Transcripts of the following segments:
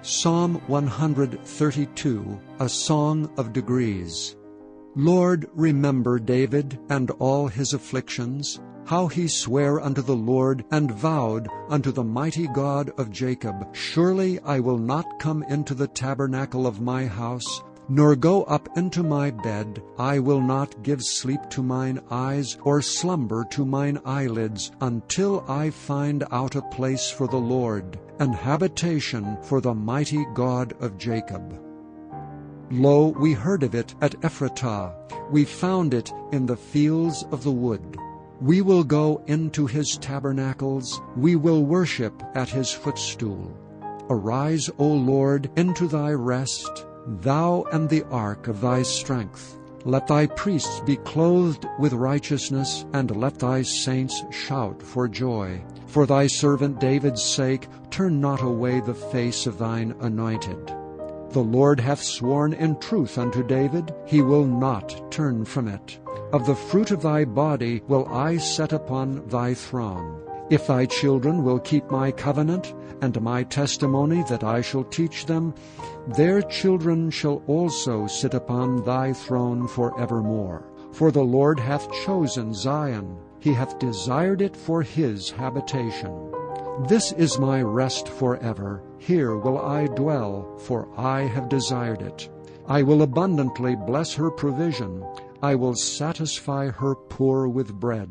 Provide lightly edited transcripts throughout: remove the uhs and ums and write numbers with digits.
Psalm 132, a Song of Degrees. Lord, remember David and all his afflictions, how he sware unto the Lord, and vowed unto the mighty God of Jacob, Surely I will not come into the tabernacle of my house, nor go up into my bed. I will not give sleep to mine eyes, or slumber to mine eyelids, until I find out a place for the Lord, an habitation for the mighty God of Jacob. Lo, we heard of it at Ephratah, we found it in the fields of the wood. We will go into his tabernacles, we will worship at his footstool. Arise, O Lord, into thy rest, thou and the ark of thy strength. Let thy priests be clothed with righteousness, and let thy saints shout for joy. For thy servant David's sake, turn not away the face of thine anointed. The Lord hath sworn in truth unto David, he will not turn from it. Of the fruit of thy body will I set upon thy throne. If thy children will keep my covenant, and my testimony that I shall teach them, their children shall also sit upon thy throne forevermore. For the Lord hath chosen Zion, he hath desired it for his habitation. This is my rest forever, here will I dwell, for I have desired it. I will abundantly bless her provision, I will satisfy her poor with bread.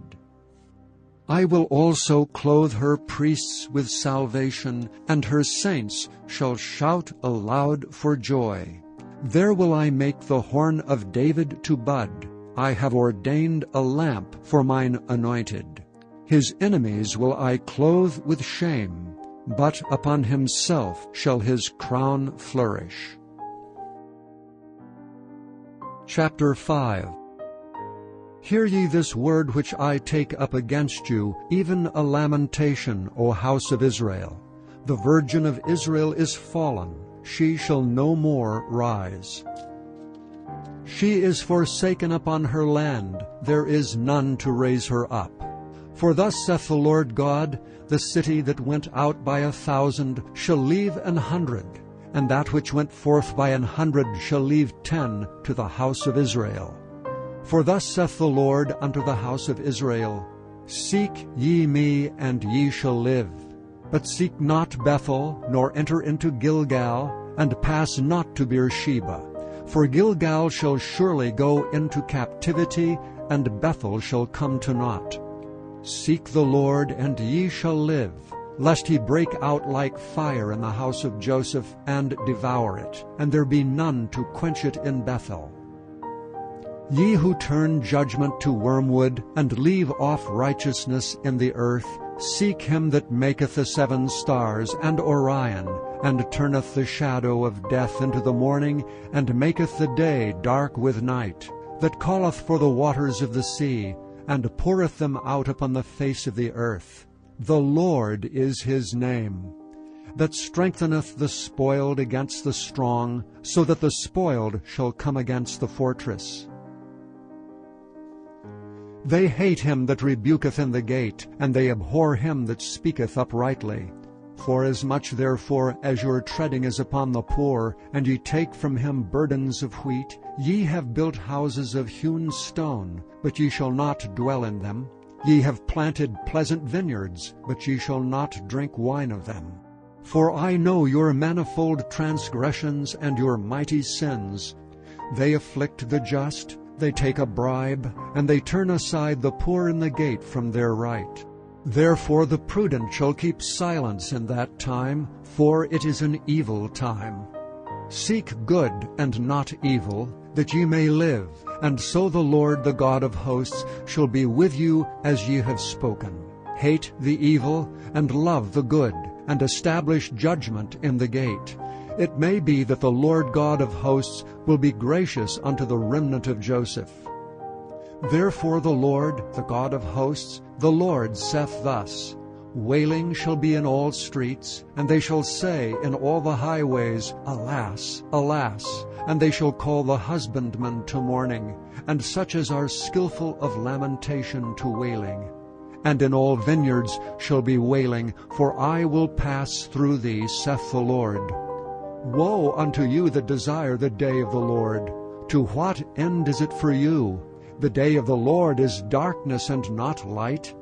I will also clothe her priests with salvation, and her saints shall shout aloud for joy. There will I make the horn of David to bud. I have ordained a lamp for mine anointed. His enemies will I clothe with shame, but upon himself shall his crown flourish. Chapter 5. Hear ye this word which I take up against you, even a lamentation, O house of Israel. The virgin of Israel is fallen, she shall no more rise. She is forsaken upon her land, there is none to raise her up. For thus saith the Lord God, the city that went out by 1,000 shall leave 100, and that which went forth by 100 shall leave 10 to the house of Israel. For thus saith the Lord unto the house of Israel, Seek ye me, and ye shall live. But seek not Bethel, nor enter into Gilgal, and pass not to Beersheba. For Gilgal shall surely go into captivity, and Bethel shall come to naught. Seek the Lord, and ye shall live, lest he break out like fire in the house of Joseph, and devour it, and there be none to quench it in Bethel. Ye who turn judgment to wormwood, and leave off righteousness in the earth, seek him that maketh the 7 stars, and Orion, and turneth the shadow of death into the morning, and maketh the day dark with night, that calleth for the waters of the sea, and poureth them out upon the face of the earth. The Lord is his name, that strengtheneth the spoiled against the strong, so that the spoiled shall come against the fortress. They hate him that rebuketh in the gate, and they abhor him that speaketh uprightly. Forasmuch therefore as your treading is upon the poor, and ye take from him burdens of wheat, ye have built houses of hewn stone, but ye shall not dwell in them. Ye have planted pleasant vineyards, but ye shall not drink wine of them. For I know your manifold transgressions and your mighty sins. They afflict the just, they take a bribe, and they turn aside the poor in the gate from their right. Therefore the prudent shall keep silence in that time, for it is an evil time. Seek good and not evil, that ye may live, and so the Lord the God of hosts shall be with you as ye have spoken. Hate the evil, and love the good, and establish judgment in the gate. It may be that the Lord God of hosts will be gracious unto the remnant of Joseph. Therefore the Lord, the God of hosts, the Lord saith thus, Wailing shall be in all streets, and they shall say in all the highways, Alas, alas! And they shall call the husbandman to mourning, and such as are skillful of lamentation to wailing. And in all vineyards shall be wailing, for I will pass through thee, saith the Lord. Woe unto you that desire the day of the Lord! To what end is it for you? The day of the Lord is darkness and not light.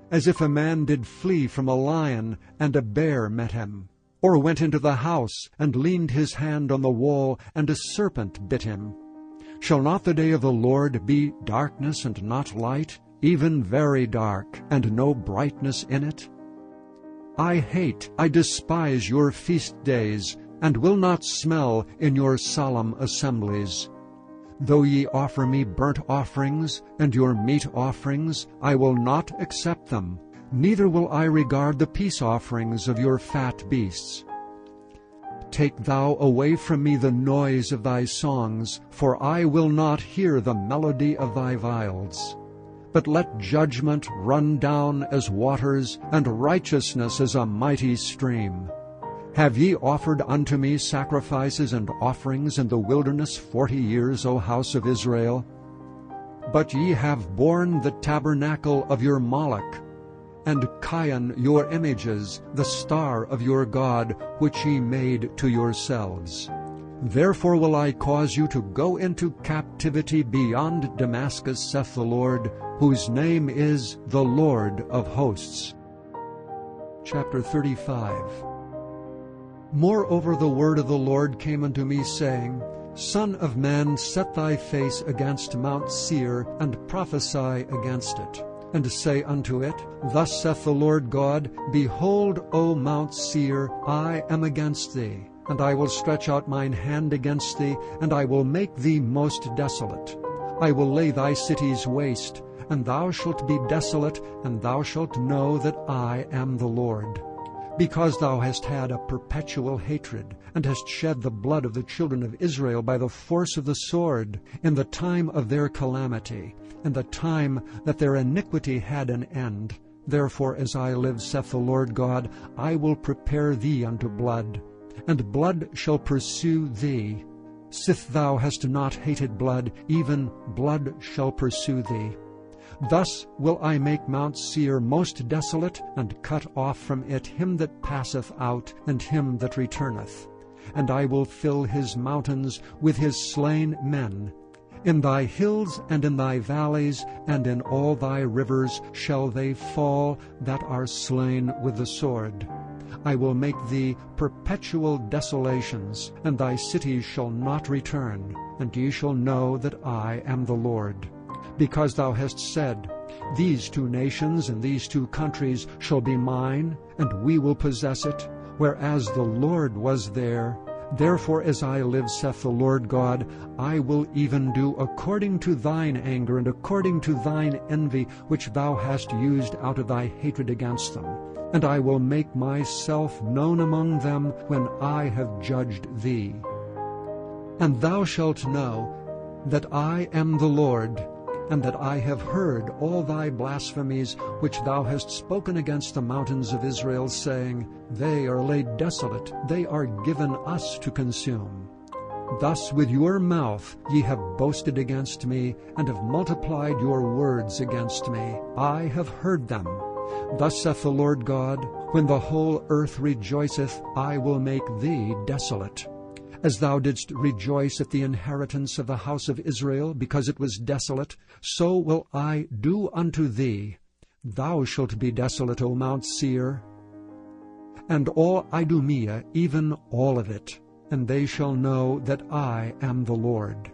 As if a man did flee from a lion, and a bear met him, or went into the house, and leaned his hand on the wall, and a serpent bit him. Shall not the day of the Lord be darkness and not light, even very dark, and no brightness in it? I despise your feast days, and will not smell in your solemn assemblies. Though ye offer me burnt offerings, and your meat offerings, I will not accept them, neither will I regard the peace offerings of your fat beasts. Take thou away from me the noise of thy songs, for I will not hear the melody of thy viols. But let judgment run down as waters, and righteousness as a mighty stream. Have ye offered unto me sacrifices and offerings in the wilderness 40 years, O house of Israel? But ye have borne the tabernacle of your Moloch, and Chion your images, the star of your God, which ye made to yourselves. Therefore will I cause you to go into captivity beyond Damascus, saith the Lord, whose name is the Lord of hosts. Chapter 35. Moreover the word of the Lord came unto me, saying, Son of man, set thy face against Mount Seir, and prophesy against it, and say unto it, Thus saith the Lord God, Behold, O Mount Seir, I am against thee, and I will stretch out mine hand against thee, and I will make thee most desolate. I will lay thy cities waste, and thou shalt be desolate, and thou shalt know that I am the Lord. Because thou hast had a perpetual hatred, and hast shed the blood of the children of Israel by the force of the sword, in the time of their calamity, in the time that their iniquity had an end. Therefore, as I live, saith the Lord God, I will prepare thee unto blood, and blood shall pursue thee. Sith thou hast not hated blood, even blood shall pursue thee. Thus will I make Mount Seir most desolate, and cut off from it him that passeth out, and him that returneth. And I will fill his mountains with his slain men. In thy hills and in thy valleys, and in all thy rivers shall they fall that are slain with the sword. I will make thee perpetual desolations, and thy cities shall not return, and ye shall know that I am the Lord. Because thou hast said, These two nations and these two countries shall be mine, and we will possess it, whereas the Lord was there. Therefore, as I live, saith the Lord God, I will even do according to thine anger and according to thine envy, which thou hast used out of thy hatred against them. And I will make myself known among them when I have judged thee. And thou shalt know that I am the Lord, and that I have heard all thy blasphemies which thou hast spoken against the mountains of Israel, saying, They are laid desolate, they are given us to consume. Thus with your mouth ye have boasted against me, and have multiplied your words against me. I have heard them. Thus saith the Lord God, When the whole earth rejoiceth, I will make thee desolate. As thou didst rejoice at the inheritance of the house of Israel, because it was desolate, so will I do unto thee. Thou shalt be desolate, O Mount Seir, and all Idumea, even all of it, and they shall know that I am the Lord.